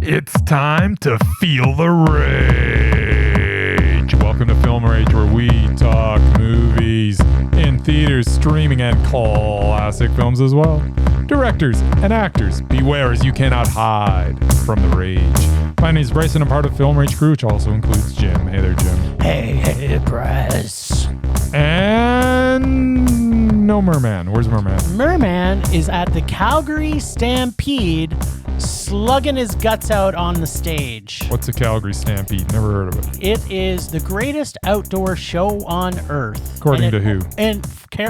It's time to feel the rage. Welcome to Film Rage, where we talk movies in theaters, streaming, and classic films as well. Directors and actors, beware as you cannot hide from the rage. My name is Bryce and I'm part of Film Rage crew, which also includes Jim. Hey there, Jim. Hey, Bryce. And no Murman. Where's Murman? Murman is at the Calgary Stampede, slugging his guts out on the stage. What's a Calgary Stampede? Never heard of it. It is the greatest outdoor show on earth. According to who? And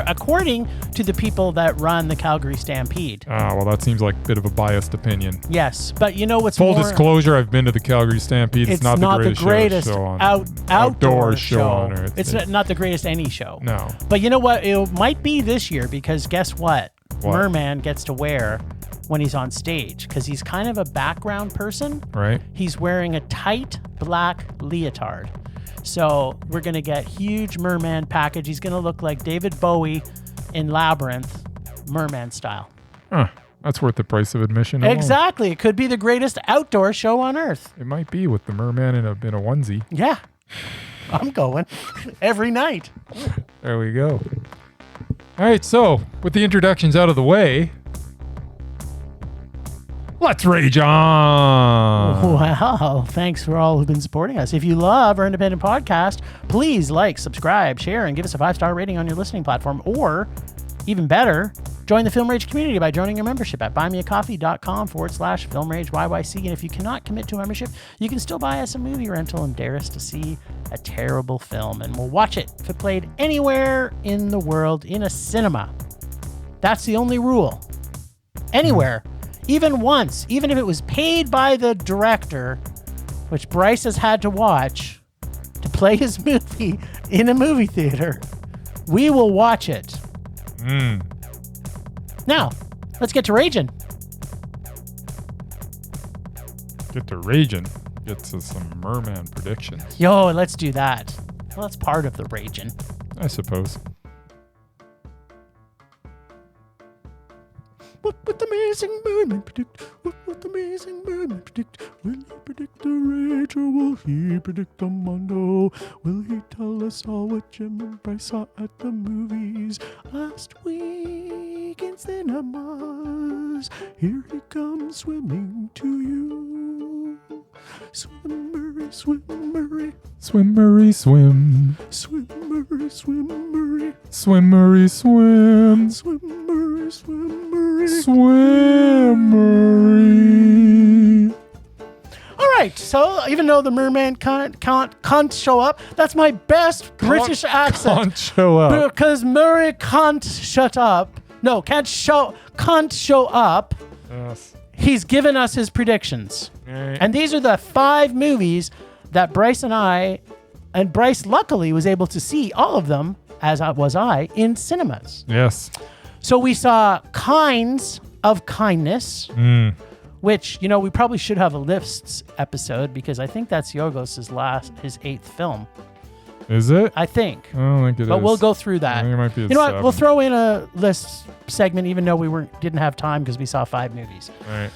according to the people that run the Calgary Stampede. Ah, well, that seems like a bit of a biased opinion. Yes, but you know what's Full more... disclosure, I've been to the Calgary Stampede. It's not the greatest show on outdoor show on earth. It's not the greatest any show. No. But you know what? It might be this year because guess what? Murman gets to wear when he's on stage because he's kind of a background person. Right. He's wearing a tight black leotard. So we're going to get huge Murman package. He's going to look like David Bowie in Labyrinth, Murman style. Huh. That's worth the price of admission alone. Exactly. It could be the greatest outdoor show on earth. It might be with the Merman in a onesie. Yeah. I'm going every night. There we go. All right, so with the introductions out of the way, let's rage on. Wow. Thanks for all who've been supporting us. If you love our independent podcast, please like, subscribe, share, and give us a 5-star rating on your listening platform. Or, even better, join the Film Rage community by joining our membership at buymeacoffee.com/FilmRageYYC. And if you cannot commit to a membership, you can still buy us a movie rental and dare us to see a terrible film. And we'll watch it if it played anywhere in the world in a cinema. That's the only rule. Anywhere. Even once, even if it was paid by the director, which Bryce has had to watch to play his movie in a movie theater, we will watch it. Now, let's get to raging. Get to raging. Get to some Merman predictions. Yo, let's do that. Well, that's part of the raging. I suppose. What would amazing Merman predict? What would amazing Merman predict? Will he predict the rage or will he predict the mondo? Will he tell us all what Jim and Bryce saw at the movies last week in cinemas? Here he comes swimming to you. Swim, Murray, swim, Murray. Swim, Murray, swim. Swim, Murray, swim, Murray. Swim, Murray, swim. Swim, Murray, swim, Murray. Swim, Murray. All right, so even though the Merman can't show up, that's my best British accent. Can't show up. Because Murray can't shut up. No, can't show up. Yes. He's given us his predictions. Right. And these are the 5 movies that Bryce and Bryce luckily was able to see all of them, as was I, in cinemas. Yes. So we saw Kinds of Kindness, which, you know, we probably should have a lists episode because I think that's Yorgos' his 8th film. Is it? I think. I don't think it is. But we'll go through that. I think it might be you know what? 7. We'll throw in a list segment even though we didn't have time because we saw 5 movies. Right.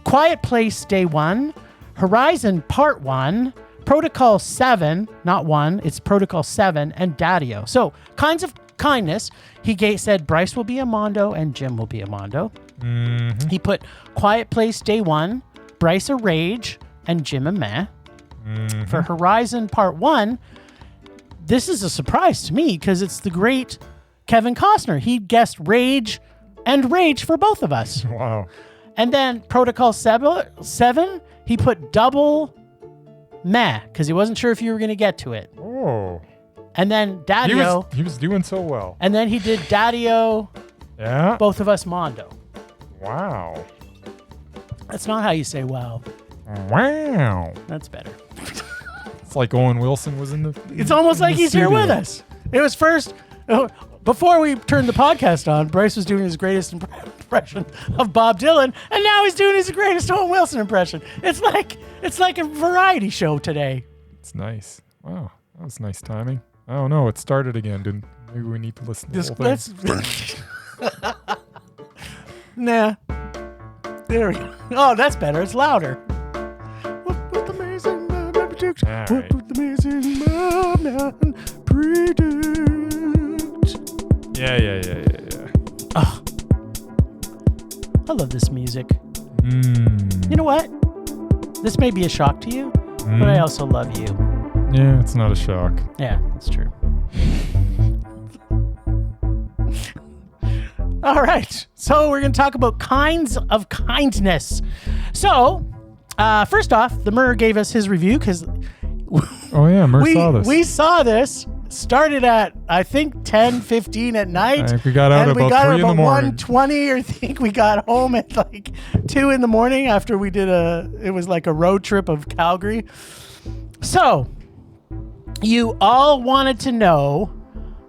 Quiet Place Day 1, Horizon Part 1, Protocol 7, not 1, it's Protocol 7, and Daddio. So, Kinds of Kindness, he said Bryce will be a Mondo and Jim will be a Mondo. Mm-hmm. He put Quiet Place Day 1, Bryce a Rage, and Jim a Meh. Mm-hmm. For Horizon Part 1, this is a surprise to me because it's the great Kevin Costner. He guessed Rage and Rage for both of us. Wow. And then Protocol 7, he put double Meh because he wasn't sure if you were going to get to it. Oh. And then Daddio. He was doing so well. And then he did Daddio, Yeah. both of us Mondo. Wow. That's not how you say wow. Wow. That's better. It's like Owen Wilson was in the... It's almost like he's here with us. It was first... Before we turned the podcast on, Bryce was doing his greatest impression of Bob Dylan, and now he's doing his greatest Owen Wilson impression. It's like a variety show today. It's nice. Wow. That was nice timing. I don't know. It started again. Maybe we need to listen to the whole thing. Nah. There we go. Oh, that's better. It's louder. What would the amazing man predict? All right. What would the amazing man predict? Yeah. Oh, I love this music. Mm. You know what? This may be a shock to you, but I also love you. Yeah, it's not a shock. Yeah, that's true. All right. So we're going to talk about kinds of kindness. So, first off, the Murr gave us his review because Oh yeah, Murr saw this. We saw this. Started at, I think, 10:15 at night. I think we got out and we about got 3 out in the about morning. 1:20, or I think we got home at like 2 in the morning after we did it was like a road trip of Calgary. So, you all wanted to know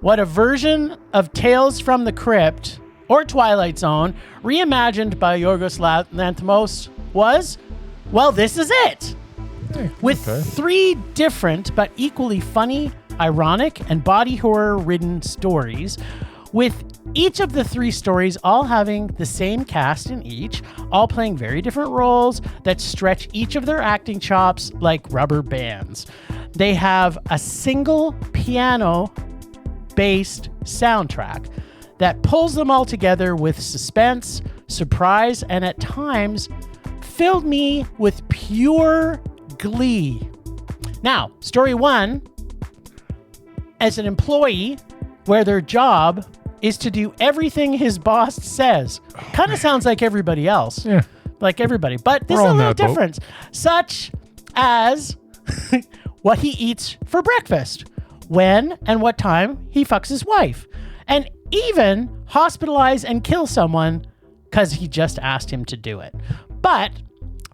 what a version of Tales from the Crypt or Twilight Zone reimagined by Yorgos Lanthimos was. Well, this is it. Hey, With okay. 3 different but equally funny, ironic, and body horror-ridden stories, with each of the 3 stories all having the same cast in each, all playing very different roles that stretch each of their acting chops like rubber bands. They have a single piano-based soundtrack that pulls them all together with suspense, surprise, and at times filled me with pure glee. Now, story 1, as an employee where their job is to do everything his boss says. Kind of sounds like everybody else. Yeah. Like everybody. But this We're is a on little that boat. different. Such as what he eats for breakfast, when and what time he fucks his wife, and even hospitalize and kill someone because he just asked him to do it. But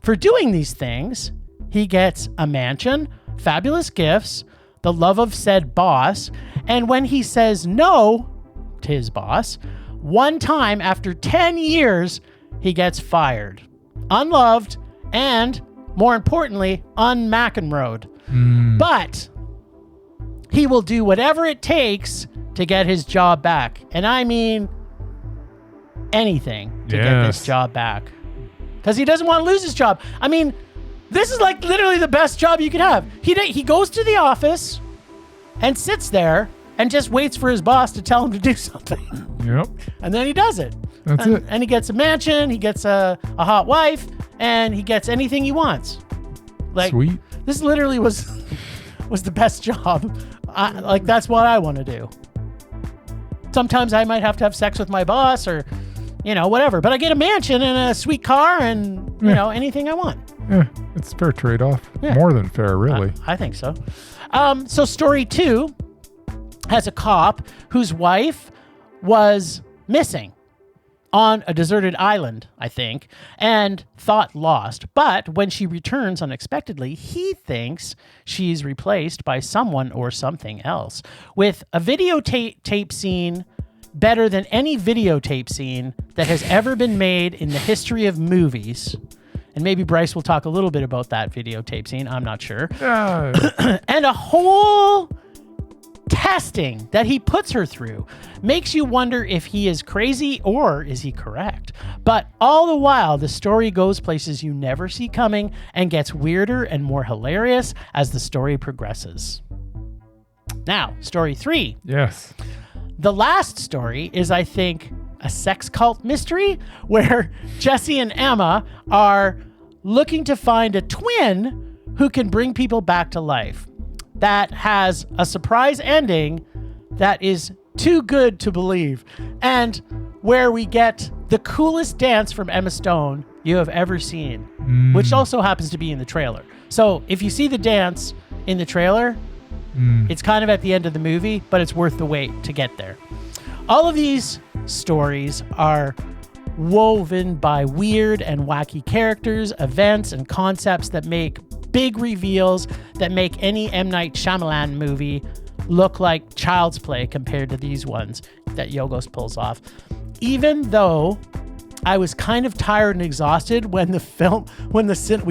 for doing these things, he gets a mansion, fabulous gifts, the love of said boss, and when he says no to his boss, one time after 10 years, he gets fired, unloved, and more importantly, un-McEnroed. But he will do whatever it takes to get his job back. And I mean anything to get this job back. Because he doesn't want to lose his job. I mean, this is like literally the best job you could have. He goes to the office and sits there and just waits for his boss to tell him to do something. Yep. And then he does it. That's it. And he gets a mansion, he gets a hot wife, and he gets anything he wants. Like, Sweet. This literally was the best job. That's what I want to do. Sometimes I might have to have sex with my boss or, whatever. But I get a mansion and a sweet car and, anything I want. Yeah, it's a fair trade-off. Yeah. More than fair, really. I think so. So story 2 has a cop whose wife was missing on a deserted island, I think, and thought lost. But when she returns unexpectedly, he thinks she's replaced by someone or something else. With a videotape scene better than any videotape scene that has ever been made in the history of movies. And maybe Bryce will talk a little bit about that videotape scene. I'm not sure. And a whole testing that he puts her through makes you wonder if he is crazy or is he correct. But all the while, the story goes places you never see coming and gets weirder and more hilarious as the story progresses. Now, story 3. Yes. The last story is, I think, a sex cult mystery where Jesse and Emma are looking to find a twin who can bring people back to life. That has a surprise ending that is too good to believe, and where we get the coolest dance from Emma Stone you have ever seen, which also happens to be in the trailer. So if you see the dance in the trailer, it's kind of at the end of the movie, but it's worth the wait to get there. All of these stories are woven by weird and wacky characters, events, and concepts that make big reveals that make any M. Night Shyamalan movie look like child's play compared to these ones that Yorgos pulls off. Even though I was kind of tired and exhausted when we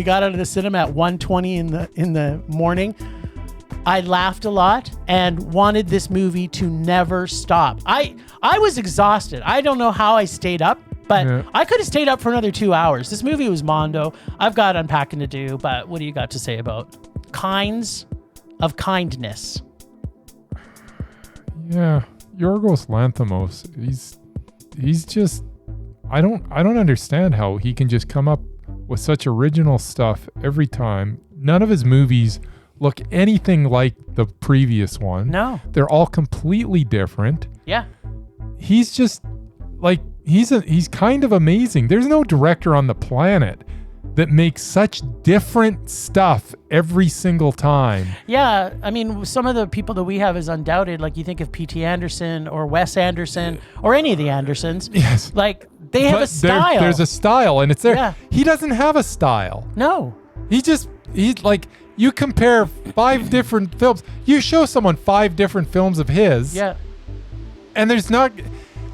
got out of the cinema at 1:20 in the morning, I laughed a lot and wanted this movie to never stop. I was exhausted. I don't know how I stayed up But I could have stayed up for another 2 hours. This movie was mondo. I've got unpacking to do, but what do you got to say about kinds of kindness? Yeah, Yorgos Lanthimos. He's just. I don't understand how he can just come up with such original stuff every time. None of his movies look anything like the previous one. No, they're all completely different. Yeah, he's just like he's kind of amazing. There's no director on the planet that makes such different stuff every single time. Yeah, I mean, some of the people that we have is Undoubted. Like, you think of P.T. Anderson or Wes Anderson or any of the Andersons. Yes. Like, they have a style. There's a style, and it's there. Yeah. He doesn't have a style. No. He's like, you compare 5 different films. You show someone 5 different films of his. Yeah. And there's not...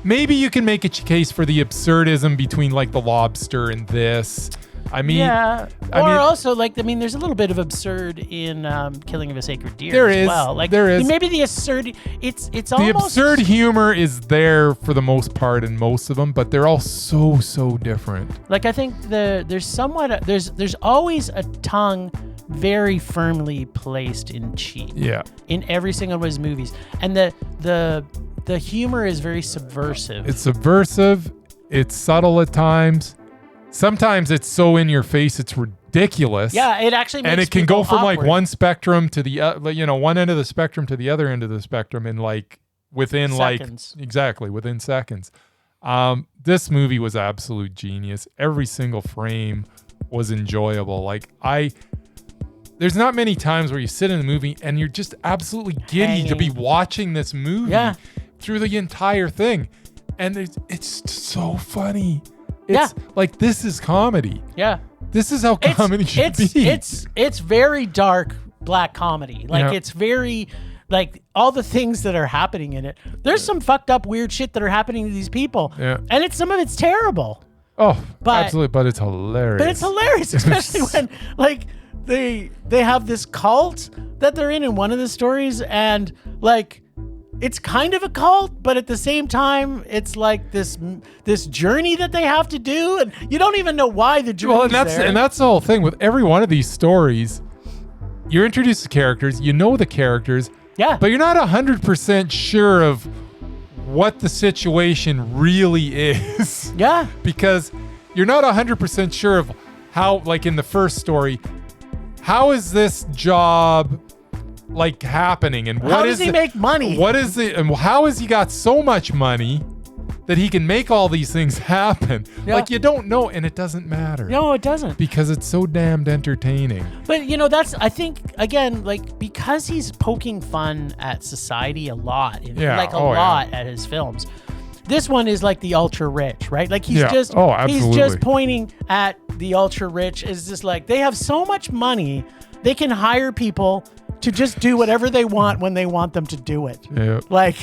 Maybe you can make a case for the absurdism between, like, The Lobster and this... I mean, yeah. Also, like, I mean, there's a little bit of absurd in Killing of a Sacred Deer as well. Like, there is. Maybe the absurd, it's almost... The absurd humor is there for the most part in most of them, but they're all so different. Like, I think there's always a tongue very firmly placed in cheek. Yeah. In every single one of his movies. And the humor is very subversive. It's subversive. It's subtle at times. Sometimes it's so in your face, it's ridiculous. Yeah, it actually makes and it can go from awkward. like one spectrum to the one end of the spectrum to the other end of the spectrum in like within seconds. Within seconds. This movie was absolute genius. Every single frame was enjoyable. Like there's not many times where you sit in a movie and you're just absolutely giddy to be watching this movie through the entire thing, and it's so funny. It's like, this is comedy. Yeah. This is how comedy should be. It's very dark black comedy. Like, it's very, like, all the things that are happening in it. There's some fucked up weird shit that are happening to these people. Yeah. And some of it's terrible. Oh, absolutely. But it's hilarious. But it's hilarious, especially when, like, they have this cult that they're in one of the stories, and, like, it's kind of a cult, but at the same time, it's like this journey that they have to do, and you don't even know why the journey's there. And that's the whole thing with every one of these stories. You're introduced to characters, you know the characters, but you're not 100% sure of what the situation really is. Yeah. Because you're not 100% sure of how, like in the first story, how is this job like happening, and how does he make money? What is it, and how has he got so much money that he can make all these things happen? Yeah. Like, you don't know, and it doesn't matter. No, it doesn't, because it's so damned entertaining. But that's, I think, again, like, because he's poking fun at society a lot, at his films. This one is like the ultra rich, right? Like, he's just pointing at the ultra rich. Is just like, they have so much money, they can hire people to just do whatever they want when they want them to do it. Yeah. Like,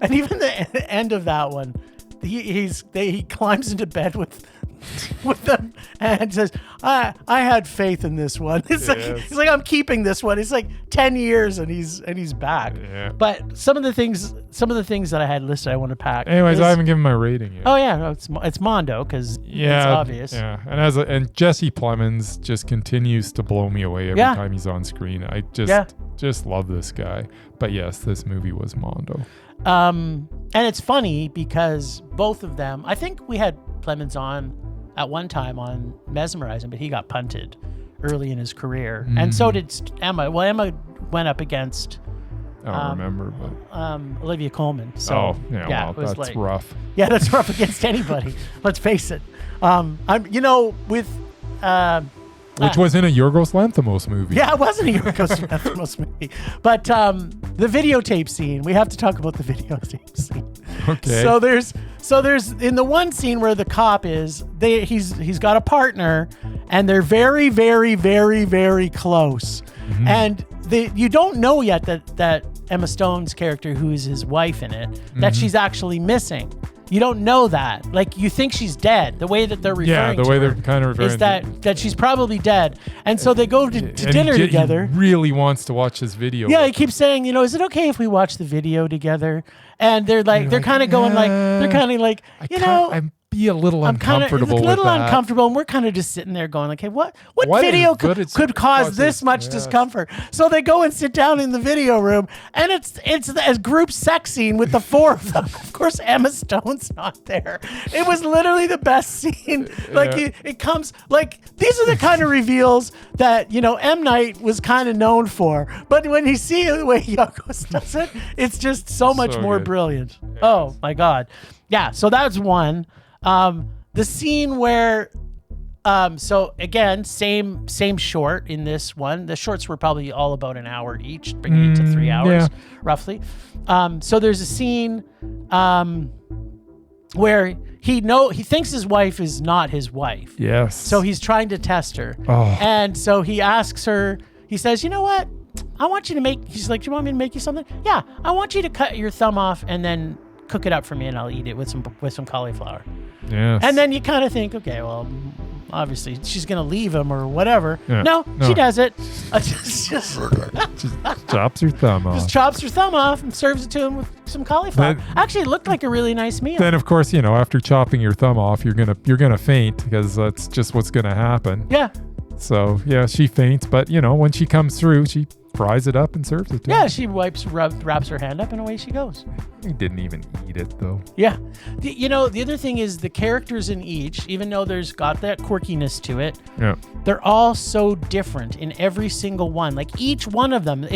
and even the end of that one, he climbs into bed with them and says, I had faith in this one. It's he's like, I'm keeping this one. It's like 10 years and he's back. Yeah. But some of the things that I had listed, I want to pack. Anyways, I haven't given my rating yet. Oh yeah, no, it's Mondo, because it's obvious. Yeah, and Jesse Plemons just continues to blow me away every time he's on screen. I just love this guy. But yes, this movie was Mondo. And it's funny because both of them, I think we had Plemons on at one time on Mesmerizing, but he got punted early in his career. And so did Emma. Well, Emma went up against I don't remember, but Olivia Colman. So well, that's like, rough. Yeah, that's rough against anybody. Let's face it. Which was in a Yorgos Lanthimos movie. Yeah, it wasn't a Yorgos Lanthimos movie. But the videotape scene, we have to talk about the videotape scene. Okay. So there's in the one scene where the cop is, he's got a partner, and they're very, very, very, very close. Mm-hmm. And you don't know yet that Emma Stone's character, who is his wife in it, that she's actually missing. You don't know that. Like, you think she's dead. The way that they're referring to her they're kind of referring is that she's probably dead. And so they go to dinner together. He really wants to watch this video. Yeah, he keeps saying, is it okay if we watch the video together? And they're like, they're kind of going like, they're kind of like, be a little uncomfortable with that. A little uncomfortable, and we're kind of just sitting there going, like, hey, what video could cause this much discomfort? So they go and sit down in the video room, and it's a group sex scene with the four of them. Of course, Emma Stone's not there. It was literally the best scene. Like, it comes, like, these are the kind of reveals that, M. Night was kind of known for. But when you see the way Yorgos does it, it's just so much more brilliant. Yes. Oh, my God. Yeah, so that's one. The scene where, so again, same short in this one. The shorts were probably all about an hour each, bringing it to 3 hours, roughly. So there's a scene, where he thinks his wife is not his wife. Yes. So he's trying to test her. Oh. And so he asks her, he says, you know what? I want you to he's like, do you want me to make you something? Yeah, I want you to cut your thumb off and then cook it up for me, and I'll eat it with some cauliflower. Yes. And then you kind of think, okay, well, obviously she's gonna leave him or whatever. Yeah. No, she does it. Just chops her thumb off. Just chops her thumb off and serves it to him with some cauliflower. Actually, it looked like a really nice meal. Then, of course, after chopping your thumb off, you're gonna faint, because that's just what's gonna happen. Yeah. So yeah, she faints, but when she comes through, she fries it up and serves it to him. Yeah, she wraps her hand up, and away she goes. He didn't even eat it, though. Yeah. The other thing is the characters in each, even though there's got that quirkiness to it, they're all so different in every single one. Like, each one of them,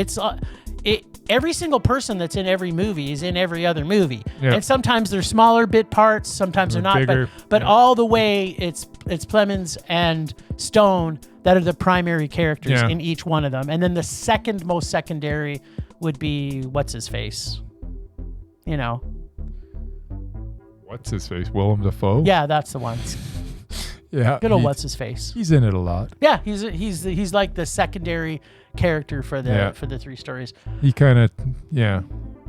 every single person that's in every movie is in every other movie. Yeah. And sometimes they're smaller bit parts, sometimes they're not. Bigger. But all the way, it's Plemons and Stone that are the primary characters in each one of them. And then the second most secondary would be what's-his-face. What's his face? Willem Dafoe? Yeah, that's the one. Yeah. Good old what's-his-face. He's in it a lot. Yeah, he's like the secondary character for the three stories. He kind of,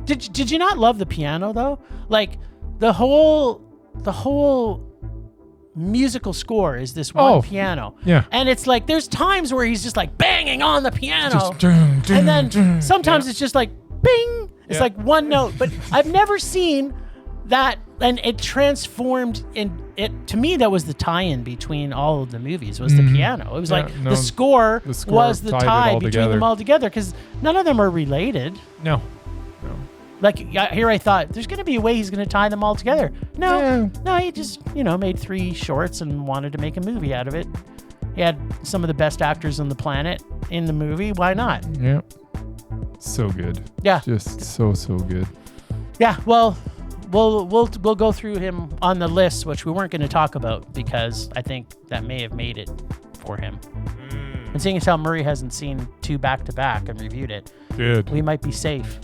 Did you not love the piano, though? Like, the whole musical score is this one piano. Yeah. And it's like, there's times where he's just like banging on the piano. And then sometimes it's just like, bing. It's like one note. But I've never seen that, and it transformed to me, that was the tie-in between all of the movies, was the piano. It was the score was the tie between them all together, because none of them are related. No. Like, here I thought, there's going to be a way he's going to tie them all together. No, he just, made 3 shorts and wanted to make a movie out of it. He had some of the best actors on the planet in the movie. Why not? Yeah. So good. Yeah. Just so good. Yeah, well, we'll go through him on the list, which we weren't going to talk about, because I think that may have made it for him. And seeing as how Murray hasn't seen 2 back-to-back and reviewed it, good, we might be safe.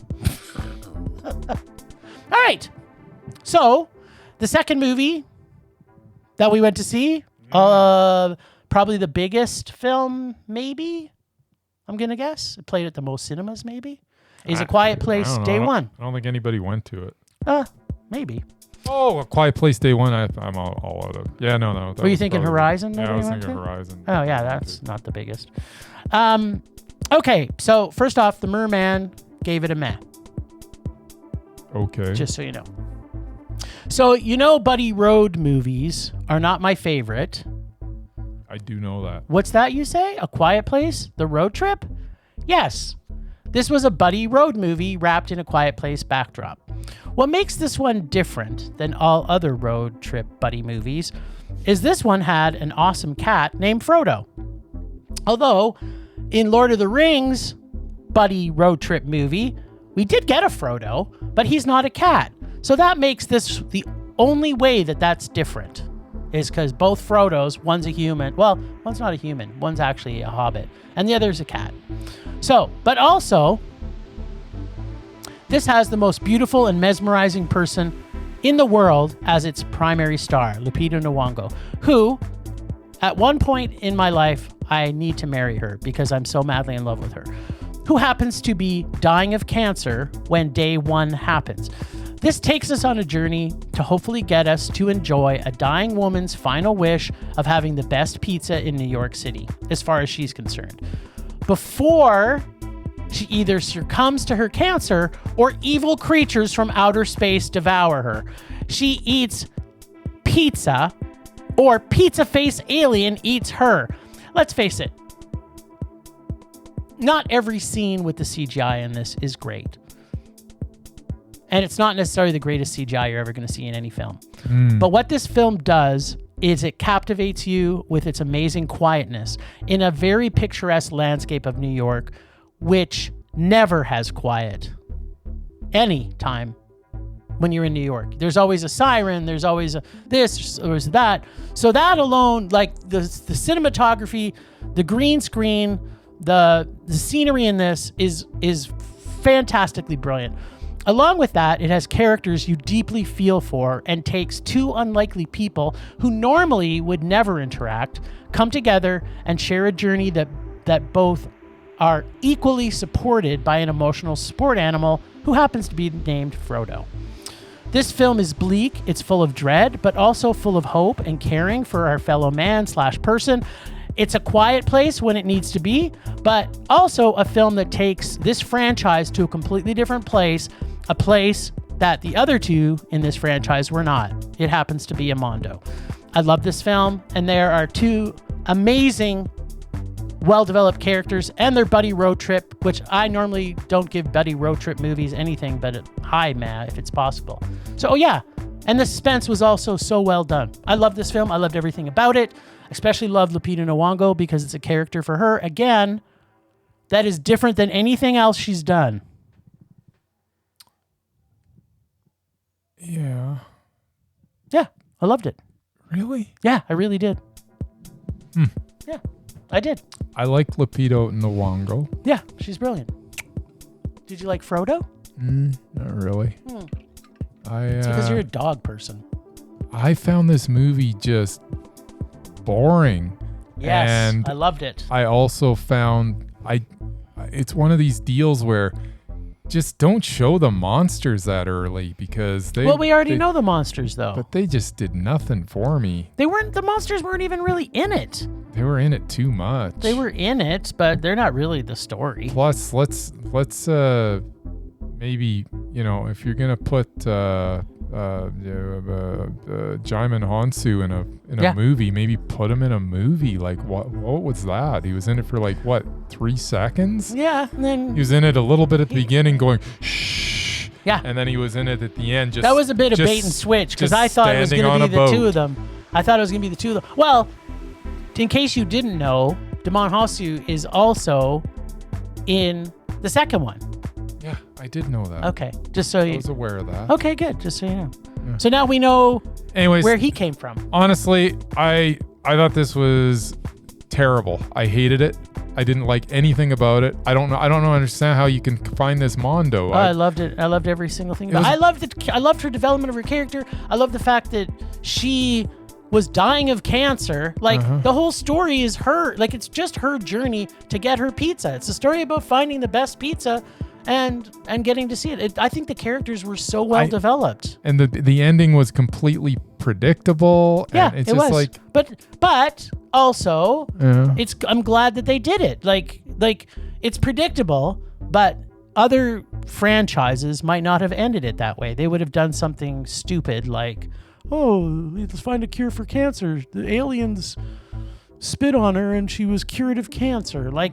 All right. So, the second movie that we went to see, probably the biggest film, maybe, I'm going to guess. It played at the most cinemas, maybe, is A Quiet Place Day One. I don't think anybody went to it. Maybe. Oh, A Quiet Place Day One, I'm all out of. Yeah, no. Were you thinking Horizon? Yeah, I was thinking Horizon. Oh, yeah, that's not the biggest. Okay, so first off, the Murman gave it a meh. Okay. Just so you know. So, buddy road movies are not my favorite. I do know that. What's that you say? A Quiet Place? The road trip? Yes. This was a buddy road movie wrapped in a quiet place backdrop. What makes this one different than all other road trip buddy movies is this one had an awesome cat named Frodo. Although, in Lord of the Rings buddy road trip movie, we did get a Frodo, but he's not a cat. So that makes this the only way that's different, is because both Frodos, one's a human. Well, one's not a human. One's actually a hobbit. And the other's a cat. So, but also, this has the most beautiful and mesmerizing person in the world as its primary star, Lupita Nyong'o, who, at one point in my life, I need to marry her because I'm so madly in love with her, who happens to be dying of cancer when day one happens. This takes us on a journey to hopefully get us to enjoy a dying woman's final wish of having the best pizza in New York City, as far as she's concerned, before she either succumbs to her cancer or evil creatures from outer space devour her. She eats pizza or pizza face alien eats her. Let's face it. Not every scene with the CGI in this is great. And it's not necessarily the greatest CGI you're ever going to see in any film. But what this film does is it captivates you with its amazing quietness in a very picturesque landscape of New York, which never has quiet any time when you're in New York. There's always a siren, there's always a this, there's that. So that alone, like the cinematography, the green screen, the scenery in this is fantastically brilliant. Along with that, it has characters you deeply feel for and takes two unlikely people who normally would never interact, come together and share a journey that both are equally supported by an emotional support animal who happens to be named Frodo. This film is bleak, it's full of dread, but also full of hope and caring for our fellow man/person. It's a quiet place when it needs to be, but also a film that takes this franchise to a completely different place, a place that the other two in this franchise were not. It happens to be a Mondo. I love this film, and there are two amazing, well-developed characters and their buddy road trip, which I normally don't give buddy road trip movies anything but a high, man, if it's possible. So, oh yeah, and the suspense was also so well done. I love this film. I loved everything about it. Especially love Lupita Nyong'o because it's a character for her, again, that is different than anything else she's done. Yeah. Yeah, I loved it. Really? Yeah, I really did. Yeah, I did. I like Lupita Nyong'o. Yeah, she's brilliant. Did you like Frodo? Not really. It's because you're a dog person. I found this movie just boring. Yes, and I loved it. I also found it's one of these deals where just don't show the monsters that early because we already know the monsters though. But they just did nothing for me. The monsters weren't even really in it. They were in it too much. They were in it, but they're not really the story. Plus, let's maybe, if you're gonna put Jaimin Hansu in a movie, maybe put him in a movie. Like what was that? He was in it for 3 seconds? Yeah, and then he was in it a little bit at the beginning going shh. Yeah. And then he was in it at the end that was a bit of bait and switch because I thought it was gonna be the two of them. Well, in case you didn't know, Djimon Hounsou is also in the second one. Yeah, I did know that. Okay, just so you... I was aware of that. Okay, good, just so you know. Yeah. So now we know where he came from. Honestly, I thought this was terrible. I hated it. I didn't like anything about it. I don't understand how you can find this Mondo. I loved it. I loved every single thing about it. I loved her development of her character. I love the fact that she was dying of cancer. The whole story is her. It's just her journey to get her pizza. It's a story about finding the best pizza and getting to see it. I think the characters were so well developed. And the ending was completely predictable. Yeah, and it was. But also, I'm glad that they did it. It's predictable, but other franchises might not have ended it that way. They would have done something stupid like, let's find a cure for cancer. The aliens spit on her and she was cured of cancer. I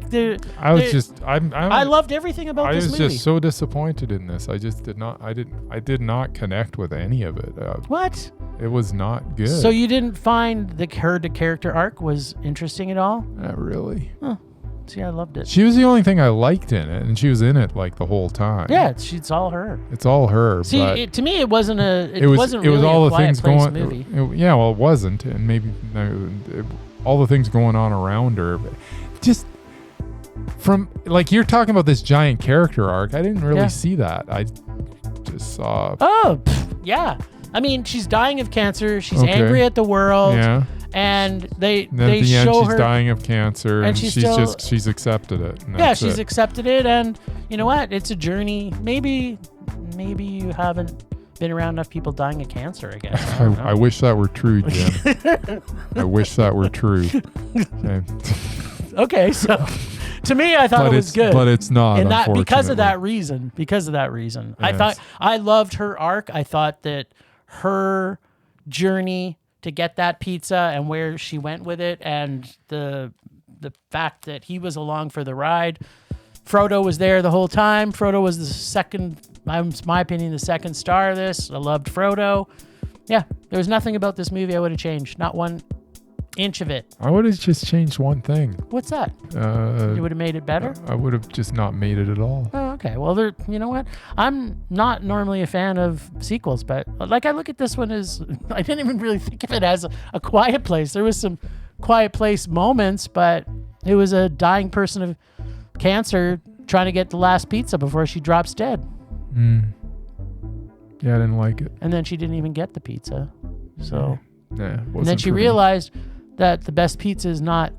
loved everything about this movie. I was just so disappointed in this. I did not connect with any of it. What? It was not good. So you didn't find the character arc was interesting at all? Not really. Huh. See, I loved it. She was the only thing I liked in it, and she was in it the whole time. Yeah, it's all her. It's all her. See, to me, it wasn't it was all the things going. Movie. It wasn't, and maybe all the things going on around her. But just from you're talking about this giant character arc, I didn't really see that. I just saw. Yeah. I mean, she's dying of cancer. She's angry at the world. Yeah. And they the show she's her dying of cancer, and she's accepted it. She's accepted it, and you know what? It's a journey. Maybe you haven't been around enough people dying of cancer, I guess. I wish that were true, Jim. I wish that were true. Okay, so to me, I thought it was good, but it's not. And that because of that reason. Yes. I loved her arc. I thought that her journey to get that pizza and where she went with it, and the fact that he was along for the ride. Frodo was there the whole time. Frodo was the second, in my opinion, the second star of this. I loved Frodo. Yeah, there was nothing about this movie I would have changed. Not 1 inch of it. I would have just changed one thing. What's that? You would have made it better? I would have just not made it at all. Oh, okay. Well, you know what? I'm not normally a fan of sequels, but like I look at this one as, I didn't even really think of it as a Quiet Place. There was some Quiet Place moments, but it was a dying person of cancer trying to get the last pizza before she drops dead. Yeah, I didn't like it. And then she didn't even get the pizza. So, and then she realized that the best pizza is not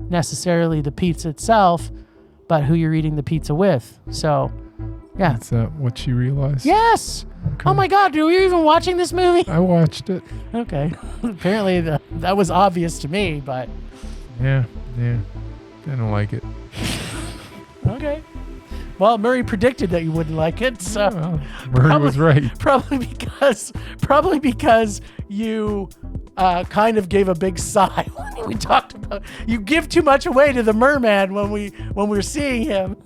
necessarily the pizza itself, but who you're eating the pizza with. So, yeah. Is that what she realized? Yes. Okay. Oh my God, were you even watching this movie? I watched it. Okay. Apparently that was obvious to me, but. Yeah. Didn't like it. Okay. Well, Murray predicted that you wouldn't like it, so Murray was right. Probably because you kind of gave a big sigh when we talked about you give too much away to the Merman when we're seeing him.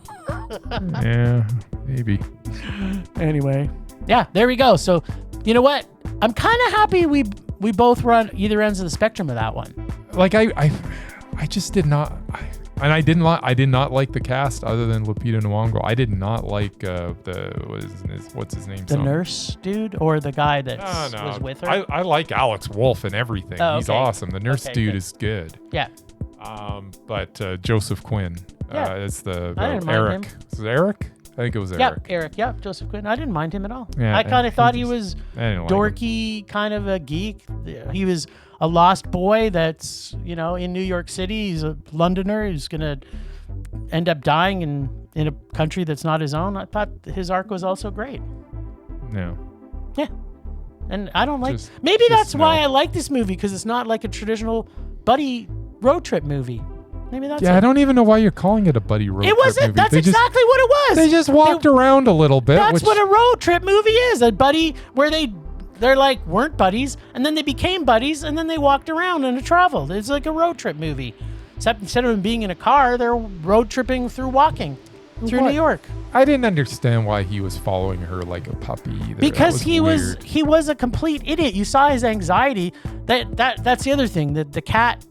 Yeah, maybe. Anyway, yeah, there we go. So, you know what? I'm kind of happy we both were on either ends of the spectrum of that one. Like I just did not. And I did not like the cast other than Lupita Nyong'o. I did not like what's his name? The nurse dude or the guy that was with her? I like Alex Wolff and everything. Oh, okay. He's awesome. The nurse dude is good. Yeah. But Joseph Quinn is the Eric. Him. Is it Eric? I think it was Eric. Yeah, Eric. Yeah, Joseph Quinn. I didn't mind him at all. Yeah, I kind of thought he was dorky, kind of a geek. He was a lost boy that's, in New York City. He's a Londoner who's going to end up dying in a country that's not his own. I thought his arc was also great. No. Yeah. And I don't like... Maybe that's why I like this movie, because it's not like a traditional buddy road trip movie. Maybe that's it. I don't even know why you're calling it a buddy road trip movie. It wasn't. That's exactly what it was. They just walked around a little bit. That's what a road trip movie is. A buddy where they're like weren't buddies, and then they became buddies, and then they walked around and traveled. It's like a road trip movie. Except instead of being in a car, they're road tripping through walking through New York. I didn't understand why he was following her like a puppy either. Because he was a complete idiot. You saw his anxiety. That's the other thing. That the cat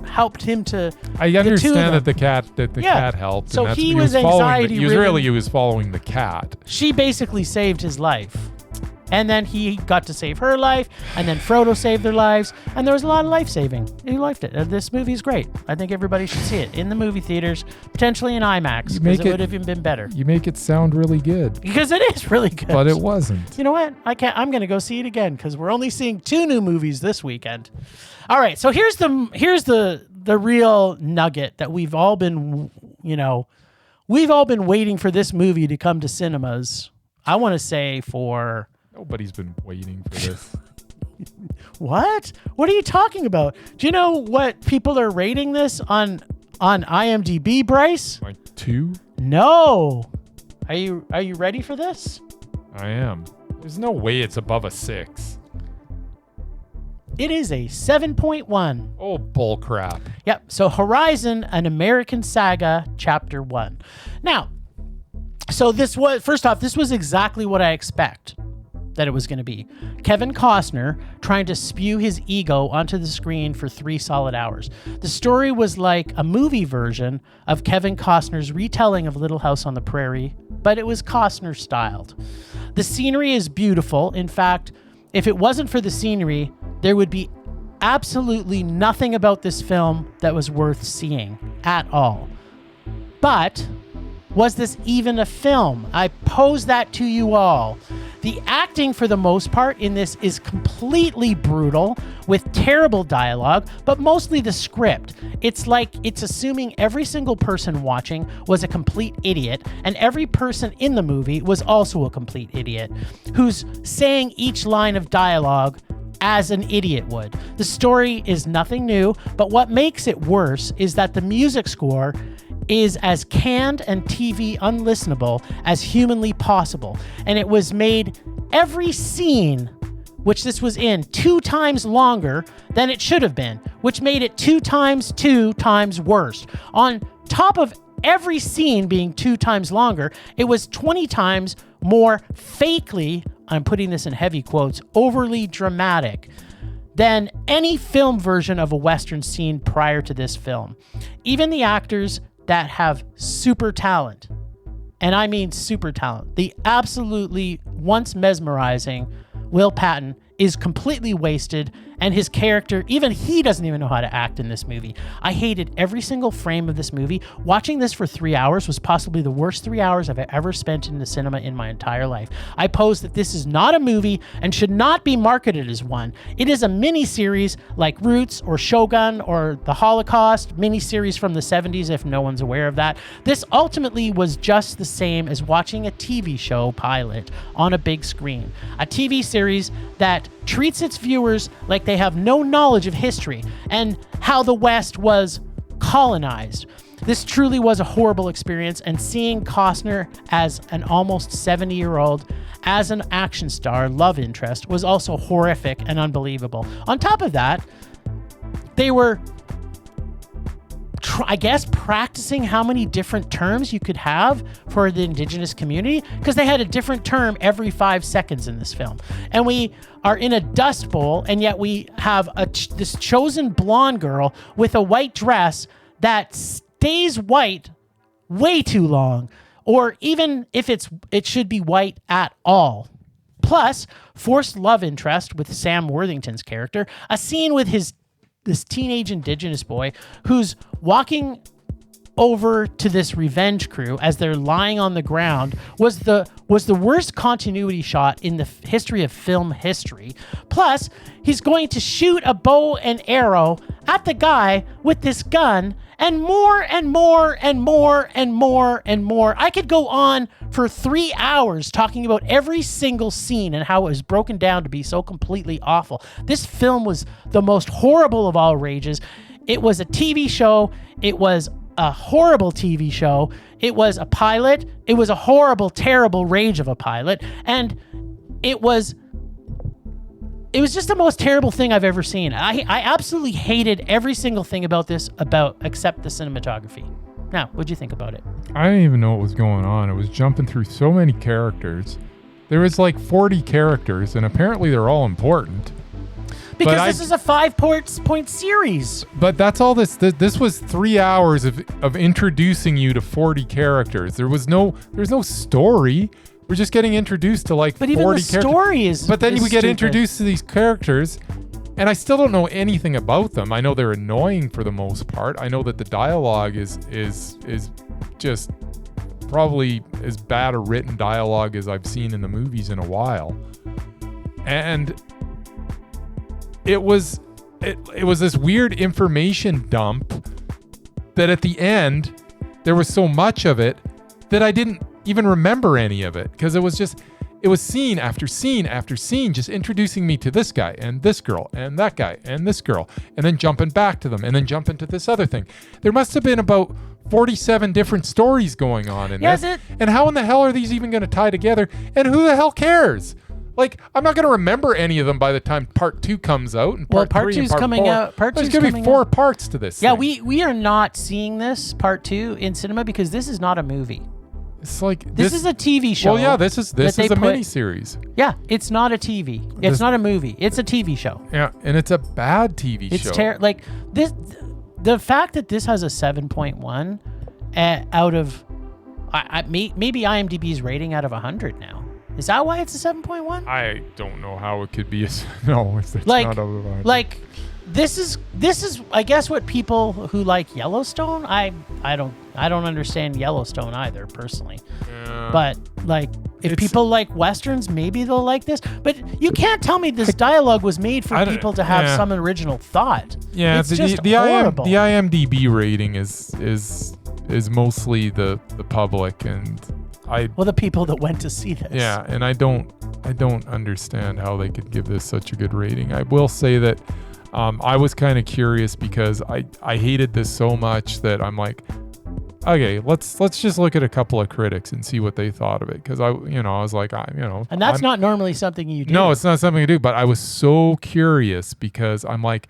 helped him to. I understand that the cat helped. So and he was anxiety. He was following the cat. She basically saved his life. And then he got to save her life, and then Frodo saved their lives, and there was a lot of life saving. He liked it. This movie is great. I think everybody should see it in the movie theaters, potentially in IMAX, because it would have even been better. You make it sound really good. Because it is really good. But it wasn't. You know what? I'm going to go see it again, because we're only seeing 2 new movies this weekend. All right, so here's the real nugget that we've all been waiting for this movie to come to cinemas. I want to say for... Nobody's been waiting for this. What? What are you talking about? Do you know what people are rating this on IMDb, Bryce? Like 2? No. Are you ready for this? I am. There's no way it's above a 6. It is a 7.1. Oh, bull crap. Yep. So Horizon, an American Saga, Chapter 1. Now, so this was exactly what I expect that it was going to be. Kevin Costner trying to spew his ego onto the screen for 3 solid hours. The story was like a movie version of Kevin Costner's retelling of Little House on the Prairie, but it was Costner styled. The scenery is beautiful. In fact, if it wasn't for the scenery, there would be absolutely nothing about this film that was worth seeing at all. But was this even a film? I pose that to you all. The acting, for the most part, in this is completely brutal, with terrible dialogue, but mostly the script. It's like it's assuming every single person watching was a complete idiot, and every person in the movie was also a complete idiot, who's saying each line of dialogue as an idiot would. The story is nothing new, but what makes it worse is that the music score is as canned and TV unlistenable as humanly possible. And it was made, every scene which this was in 2 times longer than it should have been, which made it 2 times worse. On top of every scene being 2 times longer, it was 20 times more fakely, I'm putting this in heavy quotes, overly dramatic than any film version of a Western scene prior to this film. Even the actors that have super talent, and I mean super talent, the absolutely once mesmerizing Will Patton is completely wasted, and his character, even he doesn't even know how to act in this movie. I hated every single frame of this movie. Watching this for 3 hours was possibly the worst 3 hours I've ever spent in the cinema in my entire life. I pose that this is not a movie and should not be marketed as one. It is a mini-series like Roots or Shogun or the Holocaust, mini-series from the 70s if no one's aware of that. This ultimately was just the same as watching a TV show pilot on a big screen. A TV series that treats its viewers like they have no knowledge of history and how the West was colonized. This truly was a horrible experience, and seeing Costner as an almost 70-year-old as an action star love interest was also horrific and unbelievable. On top of that, they were I guess practicing how many different terms you could have for the indigenous community, because they had a different term every 5 seconds in this film. And we are in a dust bowl, and yet we have this chosen blonde girl with a white dress that stays white way too long, or even if it should be white at all. Plus, forced love interest with Sam Worthington's character, a scene with this teenage indigenous boy who's walking over to this revenge crew as they're lying on the ground was the worst continuity shot in the history of film history. Plus, he's going to shoot a bow and arrow at the guy with this gun, and more and more and more and more and more. I could go on for 3 hours talking about every single scene and how it was broken down to be so completely awful. This film was the most horrible of all rages. It was a TV show. It was a horrible TV show. It was a pilot. It was a horrible, terrible rage of a pilot. And it was just the most terrible thing I've ever seen. I absolutely hated every single thing about this, except the cinematography. Now, what'd you think about it? I didn't even know what was going on. It was jumping through so many characters. There was like 40 characters, and apparently they're all important. Because this is a 5-point series. But that's all this. This was 3 hours of introducing you to 40 characters. There's no story. We're just getting introduced to like 40 characters. But even the story is. But then we get introduced to these characters, and I still don't know anything about them. I know they're annoying for the most part. I know that the dialogue is just probably as bad a written dialogue as I've seen in the movies in a while. And it was this weird information dump that at the end there was so much of it that I didn't even remember any of it, because it was scene after scene after scene just introducing me to this guy and this girl and that guy and this girl, and then jumping back to them and then jumping to this other thing. There must have been about 47 different stories going on in this. And how in the hell are these even going to tie together? And who the hell cares? Like, I'm not going to remember any of them by the time part 2 comes out. And part 3 and part 4. There's going to be 4 parts to this thing. We are not seeing this part 2 in cinema because this is not a movie. It's like this is a TV show. Well, yeah, this is a miniseries. Yeah, it's not a TV. It's not a movie. It's a TV show. Yeah, and it's a bad TV show. It's like this. The fact that this has a 7.1 out of maybe IMDb's rating out of 100 now. Is that why it's a 7.1? I don't know how it could be. It's not out of 100. Like this is I guess what people who like Yellowstone. I don't understand Yellowstone either personally. Yeah. But like if people like Westerns, maybe they'll like this. But you can't tell me this dialogue was made for people to have some original thought. Yeah, it's just horrible. The IMDb rating is mostly the public and the people that went to see this. Yeah, and I don't understand how they could give this such a good rating. I will say that I was kind of curious because I hated this so much that I'm like, okay, let's just look at a couple of critics and see what they thought of it. Because I was like, and that's not normally something you do. No, it's not something you do. But I was so curious because I'm like,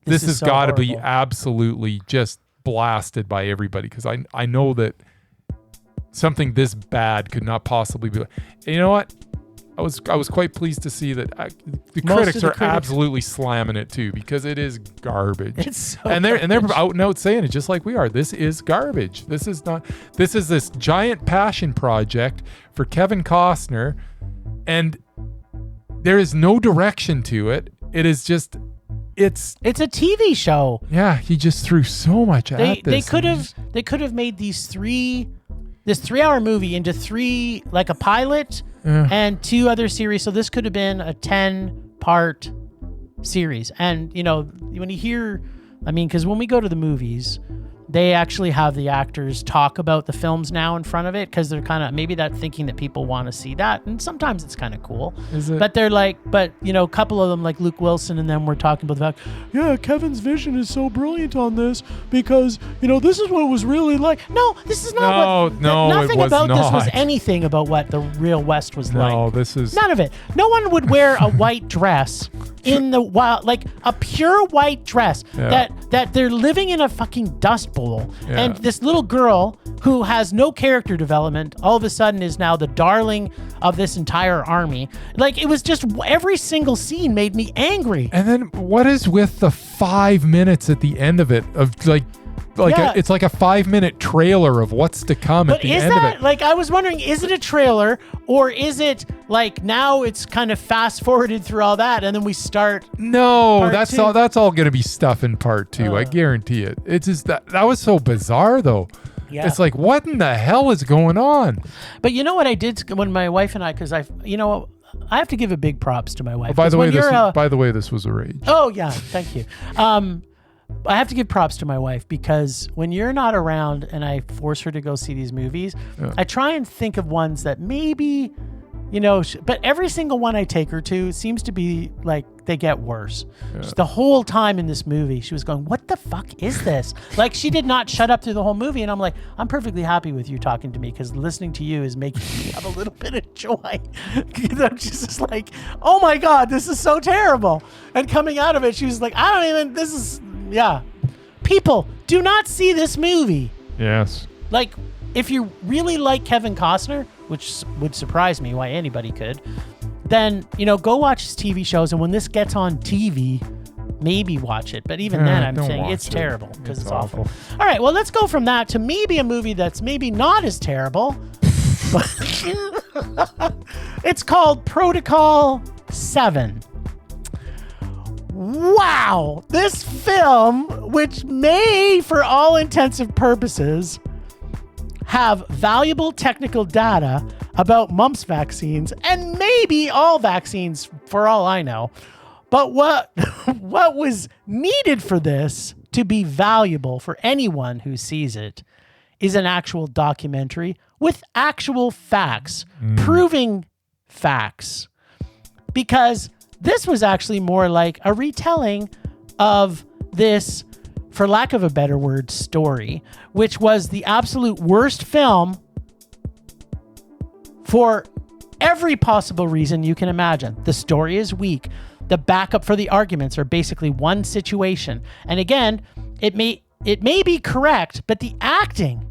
this has so got to be horrible. absolutely just blasted by everybody. Because I know that something this bad could not possibly be. And you know what? I was quite pleased to see that the critics are absolutely slamming it too, because it is garbage. It's so and they're out and out saying it just like we are. This is garbage. This is this giant passion project for Kevin Costner, and there is no direction to it. It is just it's a TV show. Yeah, he just threw so much at this. They could have made this 3-hour movie into 3, like a pilot and 2 other series. So this could have been a 10-part series. And, when you hear, because when we go to the movies, they actually have the actors talk about the films now in front of it, because they're kind of, maybe that thinking that people want to see that. And sometimes it's kind of cool. Is it? But they're like, a couple of them, like Luke Wilson and them, were talking about the fact, yeah, Kevin's vision is so brilliant on this because, this is what it was really like. No, this is not nothing it was about not. this was anything about what the real West was like. No, this is... None of it. No one would wear a white dress in the wild, like a pure white dress that they're living in a fucking dust bowl. Yeah. And this little girl who has no character development all of a sudden is now the darling of this entire army. Like, it was just, every single scene made me angry. And then what is with the 5 minutes at the end of it of it's like a 5-minute trailer of what's to come at the end of it. Like, I was wondering, is it a trailer, or is it like now it's kind of fast forwarded through all that and then we start? No, that's that's all going to be stuff in part 2. I guarantee it. It's just that was so bizarre though. Yeah. It's like, what in the hell is going on? But you know what I did when my wife and I, because I have to give a big props to my wife. By the way, this was arranged. Oh yeah, thank you. I have to give props to my wife, because when you're not around and I force her to go see these movies, I try and think of ones that maybe, but every single one I take her to seems to be like they get worse. Yeah. The whole time in this movie, she was going, what the fuck is this? Like, she did not shut up through the whole movie. And I'm like, I'm perfectly happy with you talking to me, because listening to you is making me have a little bit of joy. I'm just like, oh my God, this is so terrible. And coming out of it, she was like, people, do not see this movie. Yes. Like, if you really like Kevin Costner, which would surprise me why anybody could, then, go watch his TV shows. And when this gets on TV, maybe watch it. But even then, I'm saying it's terrible, because it's awful. All right, well, let's go from that to maybe a movie that's maybe not as terrible. It's called Protocol 7. Wow, this film, which may, for all intensive purposes, have valuable technical data about mumps vaccines, and maybe all vaccines, for all I know. But what was needed for this to be valuable for anyone who sees it is an actual documentary with actual facts, proving facts. Because this was actually more like a retelling of this, for lack of a better word, story, which was the absolute worst film for every possible reason you can imagine. The story is weak. The backup for the arguments are basically one situation. And again, it may be correct, but the acting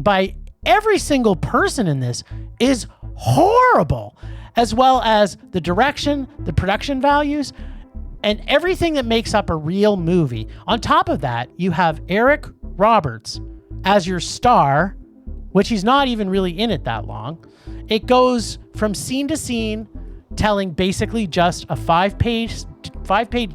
by every single person in this is horrible, as well as the direction, the production values, and everything that makes up a real movie. On top of that, you have Eric Roberts as your star, which he's not even really in it that long. It goes from scene to scene, telling basically just a five-page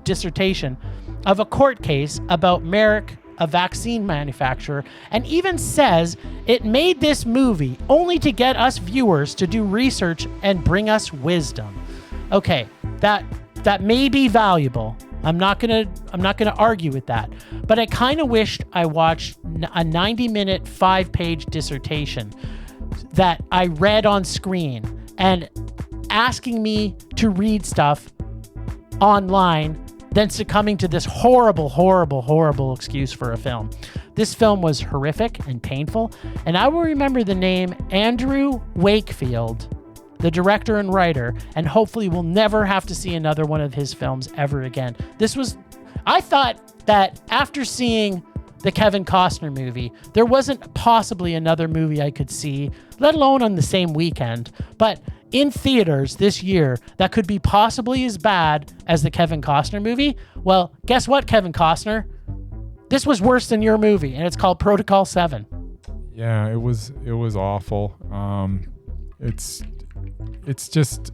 dissertation of a court case about Merck, a vaccine manufacturer, and even says it made this movie only to get us viewers to do research and bring us wisdom. Okay, that may be valuable. I'm not gonna argue with that. But I kind of wished I watched a 90-minute, 5-page dissertation that I read on screen, and asking me to read stuff online than succumbing to this horrible, horrible, horrible excuse for a film. This film was horrific and painful, and I will remember the name Andrew Wakefield, the director and writer, and hopefully we'll never have to see another one of his films ever again. I thought that after seeing the Kevin Costner movie, there wasn't possibly another movie I could see, let alone on the same weekend, but in theaters this year that could be possibly as bad as the Kevin Costner movie. Well, guess what, Kevin Costner? This was worse than your movie, and it's called Protocol 7. Yeah, it was awful. It's just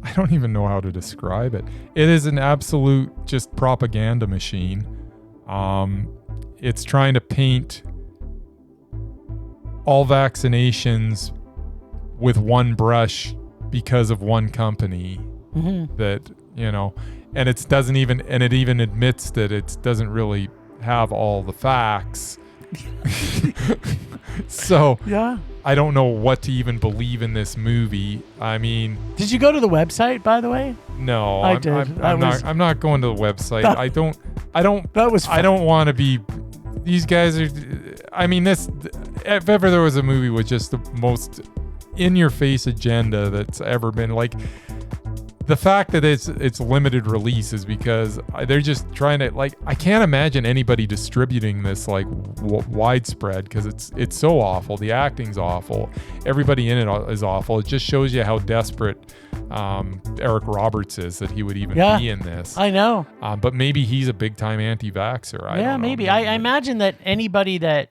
I don't even know how to describe it. It is an absolute just propaganda machine. It's trying to paint all vaccinations with one brush because of one company that, and it even admits that it doesn't really have all the facts. So yeah, I don't know what to even believe in this movie. I mean, did you go to the website, by the way? No, I did. I'm not going to the website. I don't want to be. These guys are. I mean, if ever there was a movie with just the most in-your-face agenda that's ever been, like, the fact that it's limited release is because they're just trying to, like, I can't imagine anybody distributing this like widespread because it's so awful. The acting's awful. Everybody in it is awful. It just shows you how desperate Eric Roberts is that he would even be in this. I know. But maybe he's a big-time anti-vaxxer. I don't know. Maybe. I imagine that anybody that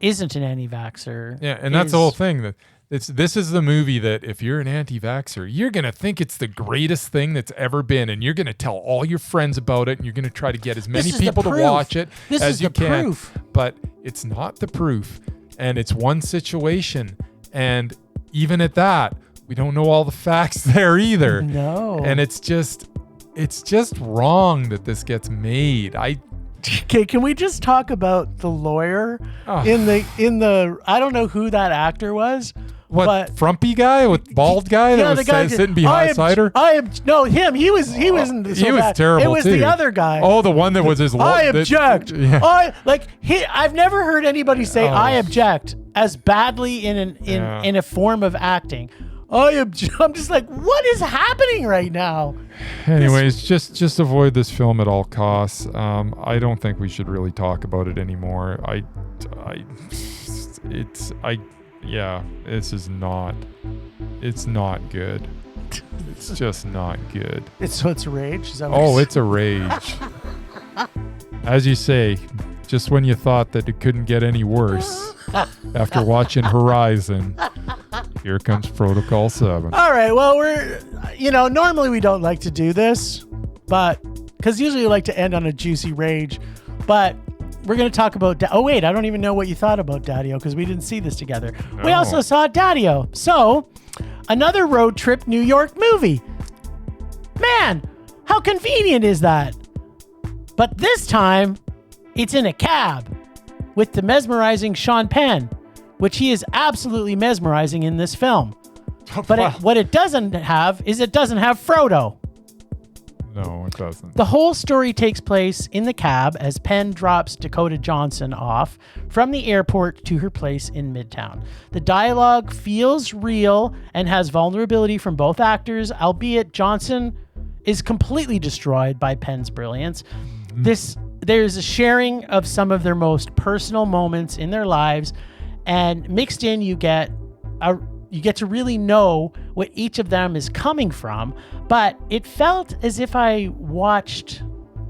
isn't an anti-vaxxer. Yeah, and that's the whole thing. That this is the movie that if you're an anti-vaxxer, you're going to think it's the greatest thing that's ever been, and you're going to tell all your friends about it, and you're going to try to get as many people to watch it as you can. Proof. But it's not the proof, and it's one situation, and even at that, we don't know all the facts there either. No. And it's just wrong that this gets made. Okay, can we just talk about the lawyer in the I don't know who that actor was. What, frumpy guy with bald guy that was sitting behind cider? Him. He was he was terrible. It was too. the other guy. Oh, the one that was his. I object. I've never heard anybody say I object as badly in a form of acting. I'm just like, what is happening right now? Anyways, just avoid this film at all costs. I don't think we should really talk about it anymore. It's not good. It's just not good. It's a rage? Is that it's a rage. As you say, just when you thought that it couldn't get any worse, after watching Horizon, here comes Protocol 7. All right, well, normally we don't like to do this, but because usually we like to end on a juicy rage, but we're going to talk about... I don't even know what you thought about Daddio because we didn't see this together. No. We also saw Daddio. So, another road trip New York movie. Man, how convenient is that? But this time, it's in a cab with the mesmerizing Sean Penn, which he is absolutely mesmerizing in this film. But what it doesn't have is it doesn't have Frodo. No, it doesn't. The whole story takes place in the cab as Penn drops Dakota Johnson off from the airport to her place in Midtown. The dialogue feels real and has vulnerability from both actors, albeit Johnson is completely destroyed by Penn's brilliance. There's a sharing of some of their most personal moments in their lives, and mixed in you get to really know what each of them is coming from, but it felt as if I watched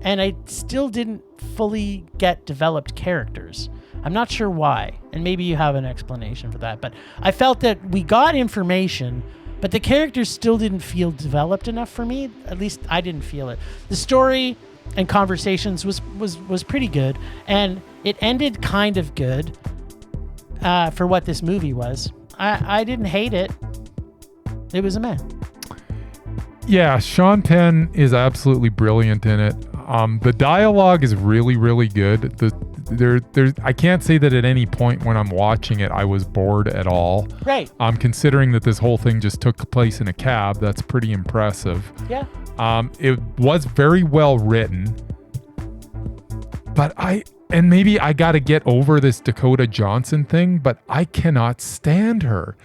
and I still didn't fully get developed characters. I'm not sure why, and maybe you have an explanation for that, but I felt that we got information, but the characters still didn't feel developed enough for me. At least I didn't feel it. The story and conversations was pretty good, and it ended kind of good for what this movie was. I didn't hate it. It was a meh. Yeah, Sean Penn is absolutely brilliant in it. The dialogue is really, really good. I can't say that at any point when I'm watching it I was bored at all. Right. Considering that this whole thing just took place in a cab, that's pretty impressive. Yeah. It was very well written, but maybe I got to get over this Dakota Johnson thing, but I cannot stand her.